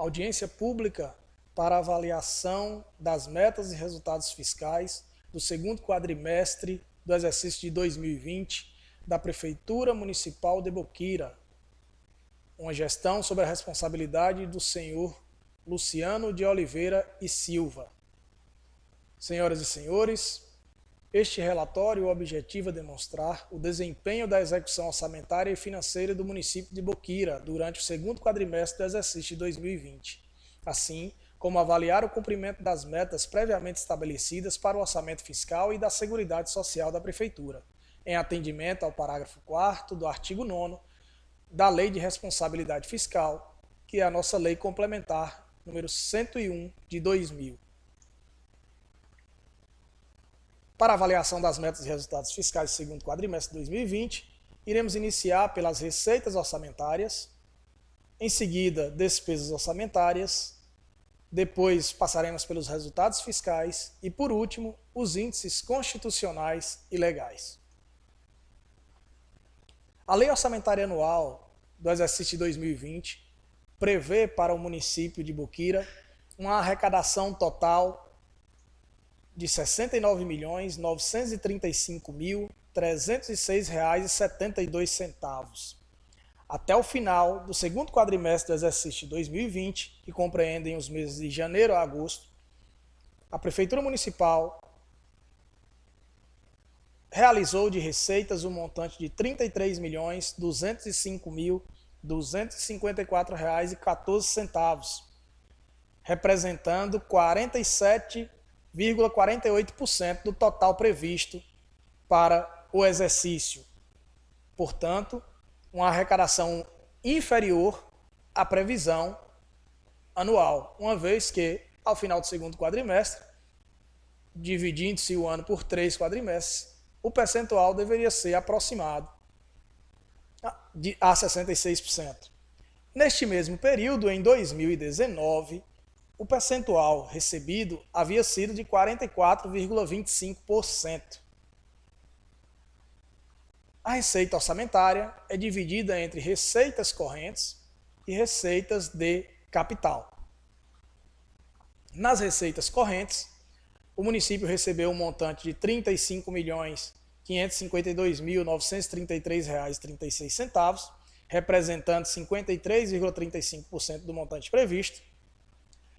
audiência pública para avaliação das metas e resultados fiscais do segundo quadrimestre do exercício de 2020 da Prefeitura Municipal de Boquira, uma gestão sob a responsabilidade do senhor Luciano de Oliveira e Silva. Senhoras e senhores, este relatório objetiva demonstrar o desempenho da execução orçamentária e financeira do município de Boquira durante o segundo quadrimestre do exercício de 2020, assim como avaliar o cumprimento das metas previamente estabelecidas para o orçamento fiscal e da Seguridade Social da Prefeitura, em atendimento ao parágrafo 4º do artigo 9º da Lei de Responsabilidade Fiscal, que é a nossa Lei Complementar número 101 de 2000. Para avaliação das metas e resultados fiscais do segundo quadrimestre de 2020, iremos iniciar pelas receitas orçamentárias, em seguida, despesas orçamentárias, depois passaremos pelos resultados fiscais e, por último, os índices constitucionais e legais. A Lei Orçamentária Anual do exercício de 2020 prevê para o município de Boquira uma arrecadação total de R$ 69.935.306,72. Até o final do segundo quadrimestre do exercício de 2020, que compreendem os meses de janeiro a agosto, a Prefeitura Municipal realizou de receitas um montante de R$ 33.205.254,14, representando 47,48% do total previsto para o exercício. Portanto, uma arrecadação inferior à previsão anual, uma vez que, ao final do segundo quadrimestre, dividindo-se o ano por 3 quadrimestres, o percentual deveria ser aproximado a 66%. Neste mesmo período, em 2019, o percentual recebido havia sido de 44,25%. A receita orçamentária é dividida entre receitas correntes e receitas de capital. Nas receitas correntes, o município recebeu um montante de R$ 35.552.933,36, representando 53,35% do montante previsto.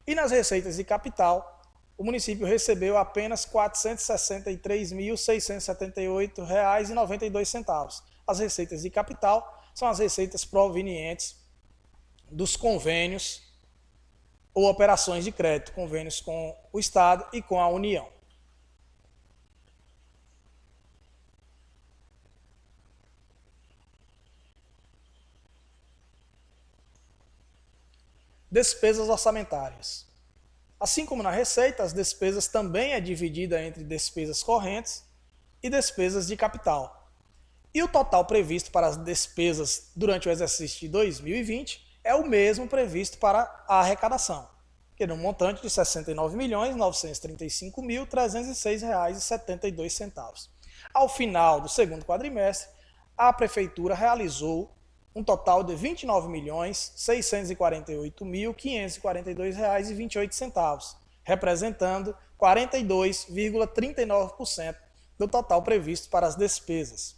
E nas receitas de capital, o município recebeu apenas R$ 463.678,92. As receitas de capital são as receitas provenientes dos convênios ou operações de crédito, convênios com o Estado e com a União. Despesas orçamentárias. Assim como na receita, as despesas também é dividida entre despesas correntes e despesas de capital. E o total previsto para as despesas durante o exercício de 2020 é o mesmo previsto para a arrecadação, que é um montante de R$ 69.935.306,72. Ao final do segundo quadrimestre, a Prefeitura realizou um total de R$ 29.648.542,28, representando 42,39% do total previsto para as despesas.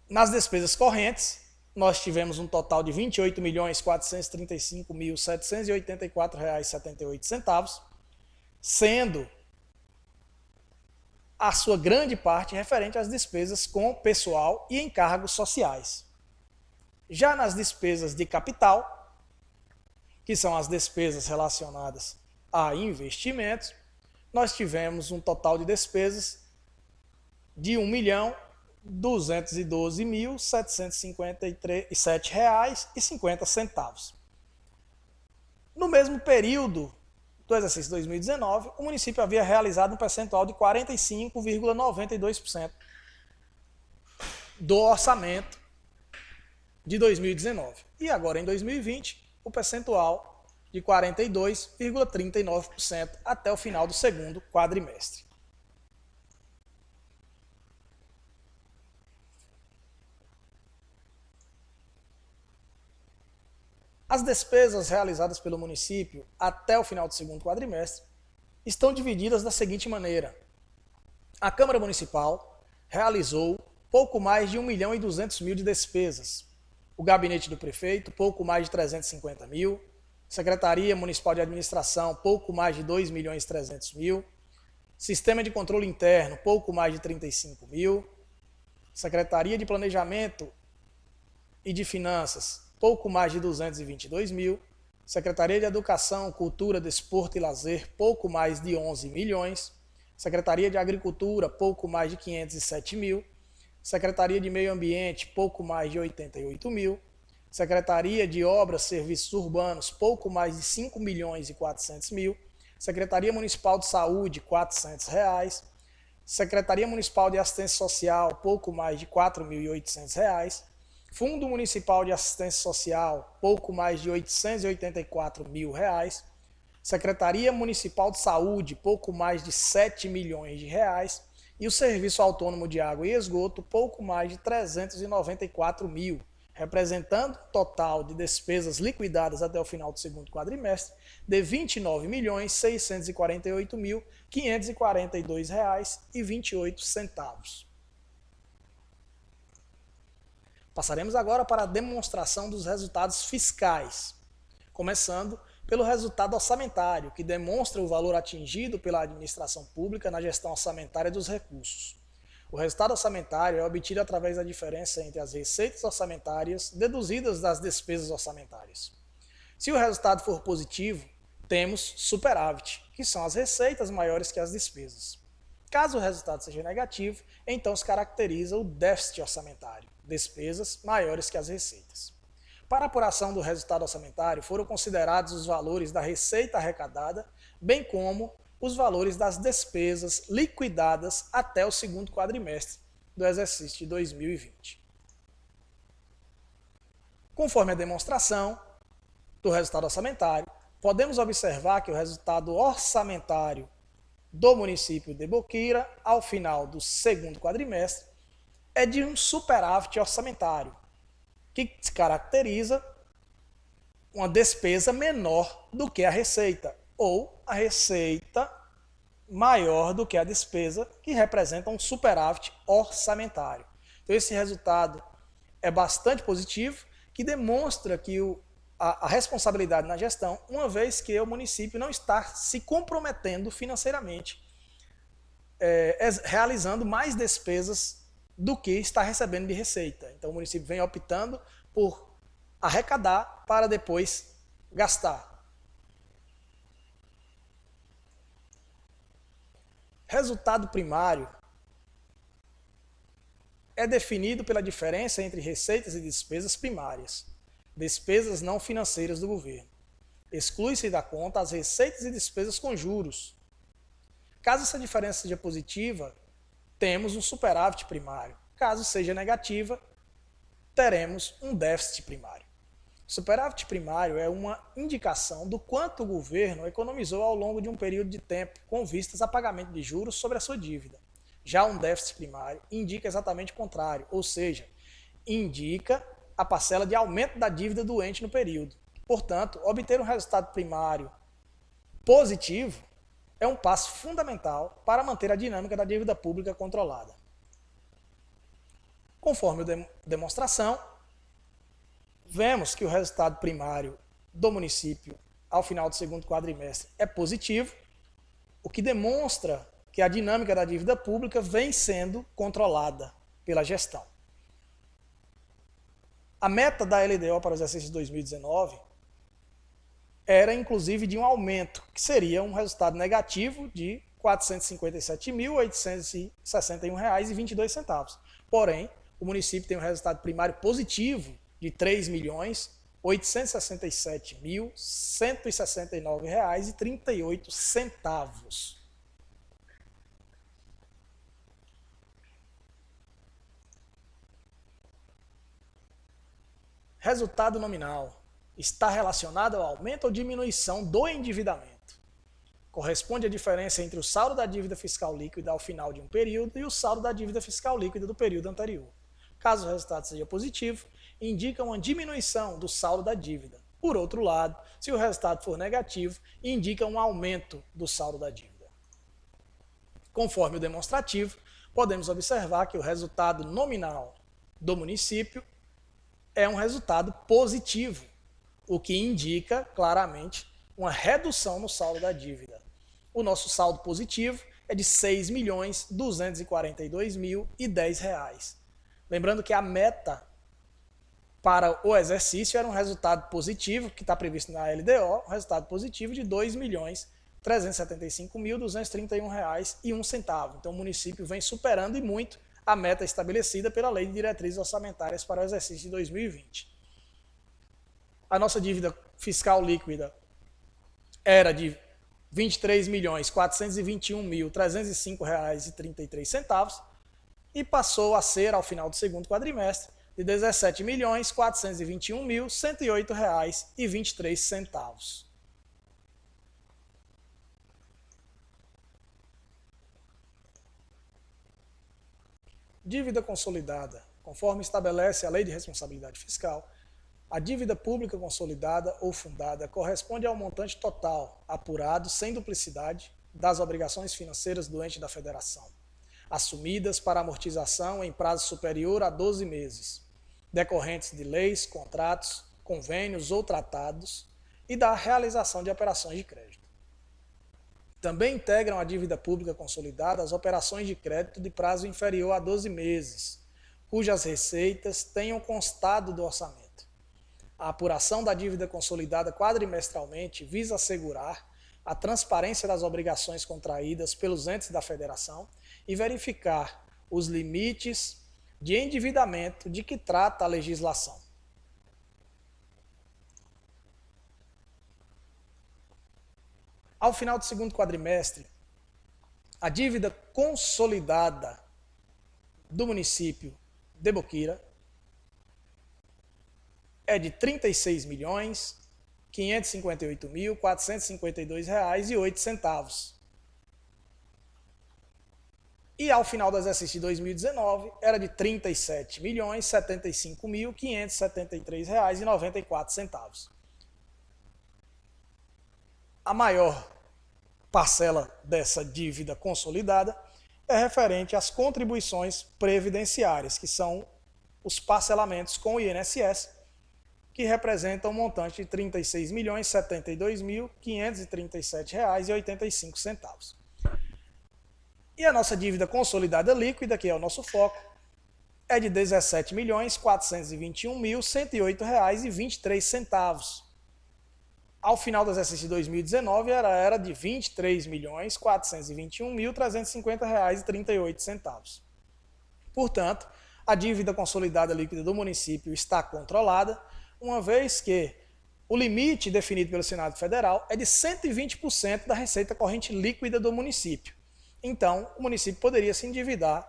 Nas despesas correntes, nós tivemos um total de R$ 28.435.784,78, sendo a sua grande parte referente às despesas com pessoal e encargos sociais. Já nas despesas de capital, que são as despesas relacionadas a investimentos, nós tivemos um total de despesas de R$ 1.212.757,50. No mesmo período do exercício 2019, o município havia realizado um percentual de 45,92% do orçamento de 2019. E agora, em 2020, o percentual de 42,39% até o final do segundo quadrimestre. As despesas realizadas pelo município até o final do segundo quadrimestre estão divididas da seguinte maneira. A Câmara Municipal realizou pouco mais de 1.200.000 de despesas. O Gabinete do Prefeito, pouco mais de 350 mil. Secretaria Municipal de Administração, pouco mais de 2.300.000. Sistema de Controle Interno, pouco mais de 35 mil. Secretaria de Planejamento e de Finanças, pouco mais de 222 mil. Secretaria de Educação, Cultura, Desporto e Lazer, pouco mais de 11 milhões. Secretaria de Agricultura, pouco mais de 507 mil. Secretaria de Meio Ambiente, pouco mais de 88 mil. Secretaria de Obras, Serviços Urbanos, pouco mais de 5 milhões e 400 mil. Secretaria Municipal de Saúde, R$ 400. Secretaria Municipal de Assistência Social, pouco mais de R$ 4.800. Fundo Municipal de Assistência Social, pouco mais de R$ 884 mil. Secretaria Municipal de Saúde, pouco mais de 7 milhões de reais. E o Serviço Autônomo de Água e Esgoto, pouco mais de 394 mil, representando um total de despesas liquidadas até o final do segundo quadrimestre de R$ 29.648.542,28. Passaremos agora para a demonstração dos resultados fiscais, começando pelo resultado orçamentário, que demonstra o valor atingido pela administração pública na gestão orçamentária dos recursos. O resultado orçamentário é obtido através da diferença entre as receitas orçamentárias deduzidas das despesas orçamentárias. Se o resultado for positivo, temos superávit, que são as receitas maiores que as despesas. Caso o resultado seja negativo, então se caracteriza o déficit orçamentário, despesas maiores que as receitas. Para a apuração do resultado orçamentário, foram considerados os valores da receita arrecadada, bem como os valores das despesas liquidadas até o segundo quadrimestre do exercício de 2020. Conforme a demonstração do resultado orçamentário, podemos observar que o resultado orçamentário do município de Boqueira, ao final do segundo quadrimestre, é de um superávit orçamentário, que se caracteriza uma despesa menor do que a receita, ou a receita maior do que a despesa, que representa um superávit orçamentário. Então esse resultado é bastante positivo, que demonstra que a responsabilidade na gestão, uma vez que o município não está se comprometendo financeiramente, realizando mais despesas do que está recebendo de receita. Então o município vem optando por arrecadar para depois gastar. Resultado primário é definido pela diferença entre receitas e despesas primárias, despesas não financeiras do governo. Exclui-se da conta as receitas e despesas com juros. Caso essa diferença seja positiva, temos um superávit primário. Caso seja negativa, teremos um déficit primário. Superávit primário é uma indicação do quanto o governo economizou ao longo de um período de tempo com vistas a pagamento de juros sobre a sua dívida. Já um déficit primário indica exatamente o contrário, ou seja, indica a parcela de aumento da dívida do ente no período. Portanto, obter um resultado primário positivo é um passo fundamental para manter a dinâmica da dívida pública controlada. Conforme a demonstração, vemos que o resultado primário do município ao final do segundo quadrimestre é positivo, o que demonstra que a dinâmica da dívida pública vem sendo controlada pela gestão. A meta da LDO para o exercício de 2019 era inclusive de um aumento, que seria um resultado negativo de R$ 457.861,22. Porém, o município tem um resultado primário positivo de R$ 3.867.169,38. Resultado nominal está relacionado ao aumento ou diminuição do endividamento. Corresponde à diferença entre o saldo da dívida fiscal líquida ao final de um período e o saldo da dívida fiscal líquida do período anterior. Caso o resultado seja positivo, indica uma diminuição do saldo da dívida. Por outro lado, se o resultado for negativo, indica um aumento do saldo da dívida. Conforme o demonstrativo, podemos observar que o resultado nominal do município é um resultado positivo, o que indica claramente uma redução no saldo da dívida. O nosso saldo positivo é de R$ 6.242.010. Lembrando que a meta para o exercício era um resultado positivo, que está previsto na LDO, um resultado positivo de R$ 2.375.231,01. Então o município vem superando e muito a meta estabelecida pela Lei de Diretrizes Orçamentárias para o exercício de 2020. A nossa dívida fiscal líquida era de R$ 23.421.305,33 e passou a ser, ao final do segundo quadrimestre, de R$ 17.421.108,23. Dívida consolidada. Conforme estabelece a Lei de Responsabilidade Fiscal, a dívida pública consolidada ou fundada corresponde ao montante total, apurado sem duplicidade, das obrigações financeiras do ente da federação, assumidas para amortização em prazo superior a 12 meses, decorrentes de leis, contratos, convênios ou tratados e da realização de operações de crédito. Também integram a dívida pública consolidada as operações de crédito de prazo inferior a 12 meses, cujas receitas tenham constado do orçamento. A apuração da dívida consolidada quadrimestralmente visa assegurar a transparência das obrigações contraídas pelos entes da federação e verificar os limites de endividamento de que trata a legislação. Ao final do segundo quadrimestre, a dívida consolidada do município de Boquira é de R$ 36.558.452,08. E ao final do exercício de 2019, era de R$ 37.075.573,94. A maior parcela dessa dívida consolidada é referente às contribuições previdenciárias, que são os parcelamentos com o INSS, que representam um montante de R$ 36.072.537,85. E a nossa dívida consolidada líquida, que é o nosso foco, é de R$ 17.421.108,23. Ao final do exercício de 2019, era de R$ 23.421.350,38. Portanto, a dívida consolidada líquida do município está controlada, uma vez que o limite definido pelo Senado Federal é de 120% da receita corrente líquida do município. Então, o município poderia se endividar,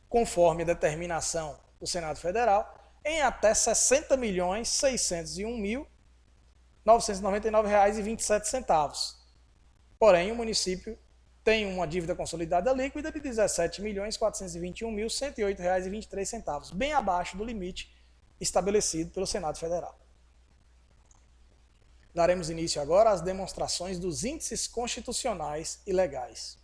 conforme a determinação do Senado Federal, em até R$ 60.601.999,27. Porém, o município tem uma dívida consolidada líquida de R$ 17.421.108,23, bem abaixo do limite estabelecido pelo Senado Federal. Daremos início agora às demonstrações dos índices constitucionais e legais.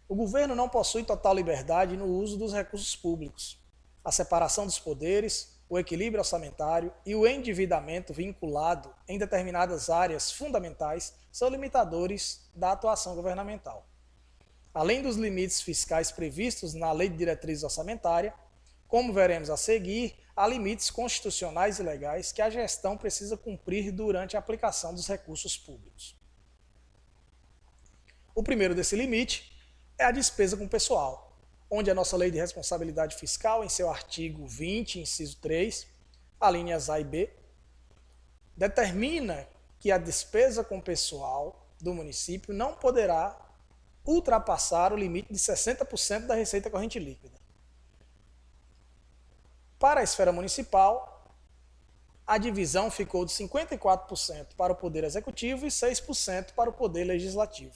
O governo não possui total liberdade no uso dos recursos públicos. A separação dos poderes, o equilíbrio orçamentário e o endividamento vinculado em determinadas áreas fundamentais são limitadores da atuação governamental. Além dos limites fiscais previstos na Lei de Diretrizes Orçamentárias, como veremos a seguir, há limites constitucionais e legais que a gestão precisa cumprir durante a aplicação dos recursos públicos. O primeiro desse limite é a despesa com pessoal, onde a nossa Lei de Responsabilidade Fiscal, em seu artigo 20, inciso 3, alíneas A e B, determina que a despesa com pessoal do município não poderá ultrapassar o limite de 60% da receita corrente líquida. Para a esfera municipal, a divisão ficou de 54% para o Poder Executivo e 6% para o Poder Legislativo.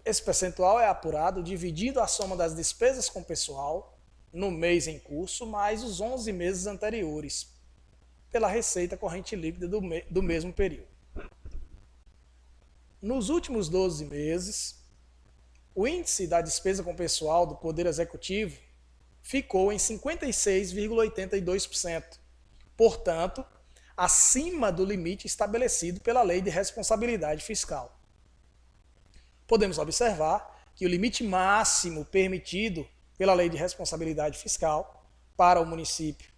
Esse percentual é apurado dividindo a soma das despesas com pessoal no mês em curso mais os 11 meses anteriores, pela receita corrente líquida do mesmo período. Nos últimos 12 meses, o índice da despesa com pessoal do Poder Executivo ficou em 56,82%, portanto, acima do limite estabelecido pela Lei de Responsabilidade Fiscal. Podemos observar que o limite máximo permitido pela Lei de Responsabilidade Fiscal para o município,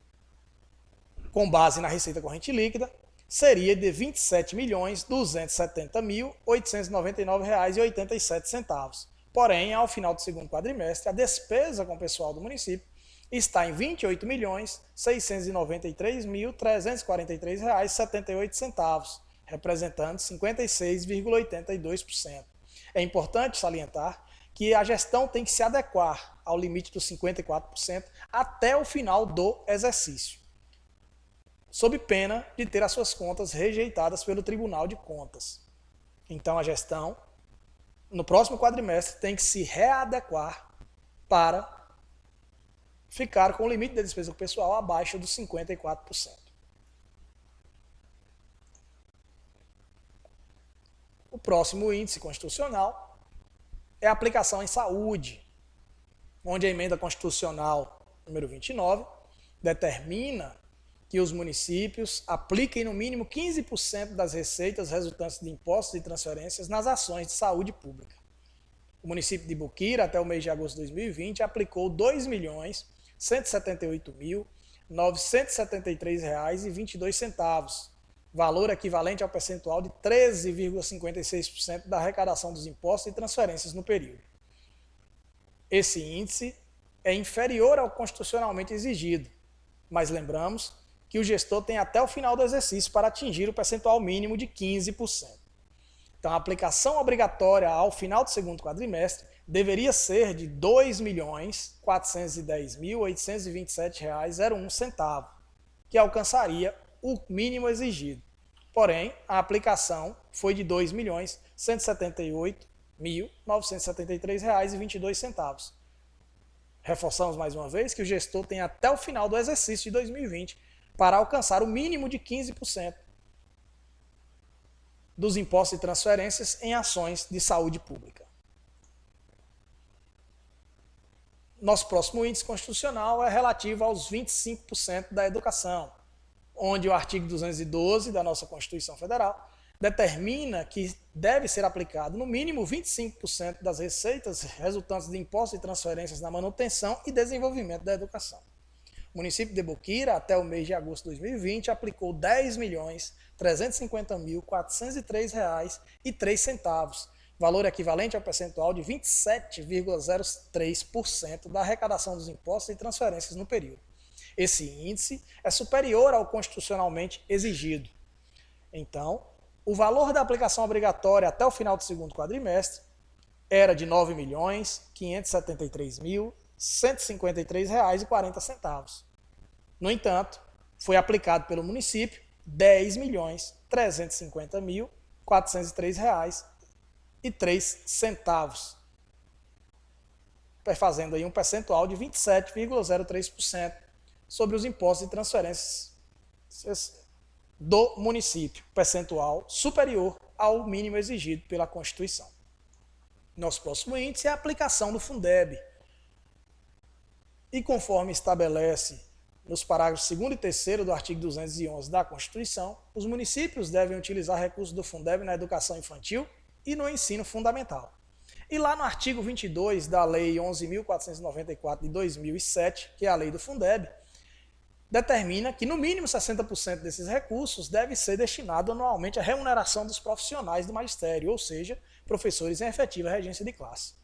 com base na receita corrente líquida, seria de R$ 27.270.899,87. Porém, ao final do segundo quadrimestre, a despesa com o pessoal do município está em R$ 28.693.343,78, representando 56,82%. É importante salientar que a gestão tem que se adequar ao limite dos 54% até o final do exercício, sob pena de ter as suas contas rejeitadas pelo Tribunal de Contas. Então, a gestão, no próximo quadrimestre, tem que se readequar para ficar com o limite da despesa pessoal abaixo dos 54%. O próximo índice constitucional é a aplicação em saúde, onde a emenda constitucional número 29 determina que os municípios apliquem no mínimo 15% das receitas resultantes de impostos e transferências nas ações de saúde pública. O município de Boquira, até o mês de agosto de 2020, aplicou R$ 2.178.973,22, valor equivalente ao percentual de 13,56% da arrecadação dos impostos e transferências no período. Esse índice é inferior ao constitucionalmente exigido, mas lembramos que o gestor tem até o final do exercício para atingir o percentual mínimo de 15%. Então, a aplicação obrigatória ao final do segundo quadrimestre deveria ser de R$ 2.410.827,01, que alcançaria o mínimo exigido. Porém, a aplicação foi de R$ 2.178.973,22. Reforçamos mais uma vez que o gestor tem até o final do exercício de 2020 para alcançar o mínimo de 15% dos impostos e transferências em ações de saúde pública. Nosso próximo índice constitucional é relativo aos 25% da educação, onde o artigo 212 da nossa Constituição Federal determina que deve ser aplicado no mínimo 25% das receitas resultantes de impostos e transferências na manutenção e desenvolvimento da educação. O município de Boquira, até o mês de agosto de 2020, aplicou R$ 10.350.403,03, valor equivalente ao percentual de 27,03% da arrecadação dos impostos e transferências no período. Esse índice é superior ao constitucionalmente exigido. Então, o valor da aplicação obrigatória até o final do segundo quadrimestre era de R$ 9.573.153,40. No entanto, foi aplicado pelo município R$ 10.350.403,03, fazendo aí um percentual de 27,03% sobre os impostos e transferências do município, percentual superior ao mínimo exigido pela Constituição. Nosso próximo índice é a aplicação do Fundeb. E conforme estabelece nos parágrafos 2º e 3º do artigo 211 da Constituição, os municípios devem utilizar recursos do Fundeb na educação infantil e no ensino fundamental. E lá no artigo 22 da Lei 11.494 de 2007, que é a lei do Fundeb, determina que no mínimo 60% desses recursos deve ser destinado anualmente à remuneração dos profissionais do magistério, ou seja, professores em efetiva regência de classe.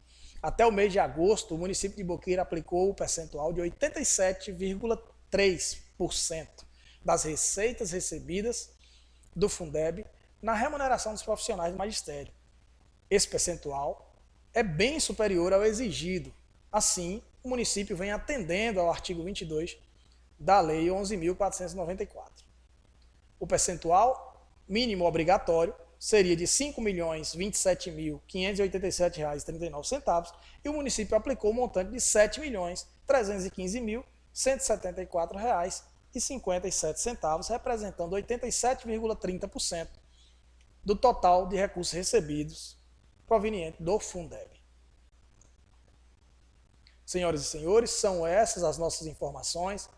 Até o mês de agosto, o município de Boqueira aplicou o percentual de 87,3% das receitas recebidas do Fundeb na remuneração dos profissionais do magistério. Esse percentual é bem superior ao exigido. Assim, o município vem atendendo ao artigo 22 da Lei 11.494. O percentual mínimo obrigatório seria de R$ 5.027.587,39 e o município aplicou o montante de R$ 7.315.174 R$ representando 87,30% do total de recursos recebidos proveniente do Fundeb. Senhoras e senhores, são essas as nossas informações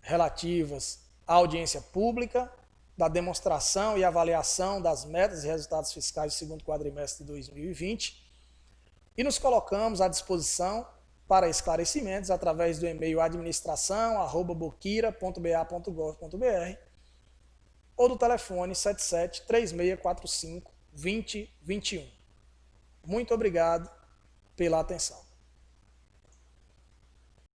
relativas à audiência pública, da demonstração e avaliação das metas e resultados fiscais do segundo quadrimestre de 2020 e nos colocamos à disposição para esclarecimentos através do e-mail administração@boquira.ba.gov.br ou do telefone 77 3645 2021. Muito obrigado pela atenção.